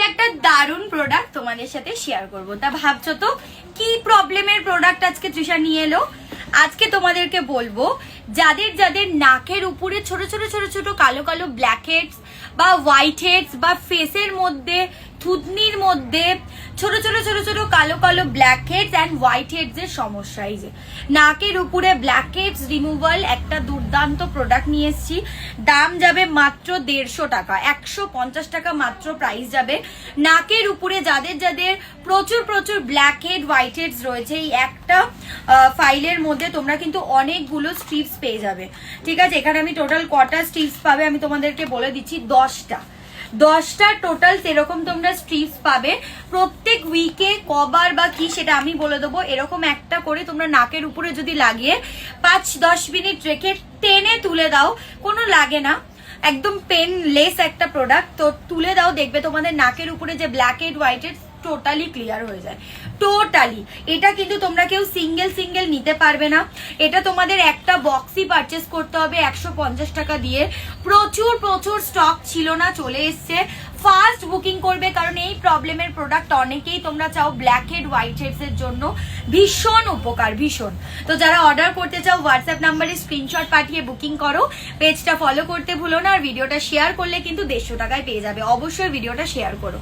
একটা দারুণ প্রোডাক্ট তোমাদের সাথে শেয়ার করব। তা ভাবছো তো কি প্রবলেমের প্রোডাক্ট আজকে তৃষা নিয়ে এলো? আজকে তোমাদেরকে বলবো যাদের যাদের নাকের উপরে ছোট ছোট ছোট ছোট কালো কালো ব্ল্যাক হেডস বা হোয়াইট হেডস বা ফেসের মধ্যে থুতনির মধ্যে ছোট ছোট ছোট ছোট কালো কালো blackheads and whiteheads এর সমস্যা। এই যে নাকের উপরে ব্ল্যাক হেডস রিমুভাল একটা দুর্দান্ত প্রোডাক্ট নিয়ে এসেছি। দাম যাবে মাত্র 150 টাকা, 150 টাকা মাত্র প্রাইস যাবে। নাকের উপরে যাদের যাদের প্রচুর প্রচুর ব্ল্যাক হেড হোয়াইট হেডস রয়েছে, এই একটা ফাইলের মধ্যে তোমরা কিন্তু অনেকগুলো স্ট্রিপস পেয়ে যাবে। ঠিক আছে, এখানে আমি টোটাল কটা স্ট্রিপস পাবে আমি তোমাদেরকে বলে দিচ্ছি। 10টা টোটাল এরকম তোমরা স্ট্রিপস পাবে। প্রত্যেক উইকে কবার বা কি সেটা আমি বলে দেবো। এরকম একটা করে তোমরা নাকের উপরে যদি লাগিয়ে 5-10 মিনিট রেখে টেনে তুলে দাও, কোনো লাগে না, একদম পেনলেস একটা প্রোডাক্ট। তো তুলে দাও, দেখবে তোমাদের নাকের উপরে যে black head white head totally clear হয়ে যায়, টোটালি। এটা কিন্তু তোমরা কেউ সিঙ্গেল সিঙ্গেল নিতে পারবে না, এটা তোমাদের একটা বক্সই পারচেস করতে হবে 150 টাকা দিয়ে। প্রচুর প্রচুর স্টক ছিল না, চলে এসছে। ফার্স্ট বুকিং করবে, কারণ এই প্রবলেমের প্রোডাক্ট অনেকেই তোমরা চাও ব্ল্যাক হেড হোয়াইট হেডস এর জন্য, ভীষণ উপকার, ভীষণ। তো যারা অর্ডার করতে চাও হোয়াটসঅ্যাপ নাম্বারে স্ক্রিনশট পাঠিয়ে বুকিং করো। পেজটা ফলো করতে ভুলো না, আর ভিডিওটা শেয়ার করলে কিন্তু 150 টাকায় পেয়ে যাবে। অবশ্যই ভিডিওটা শেয়ার করো।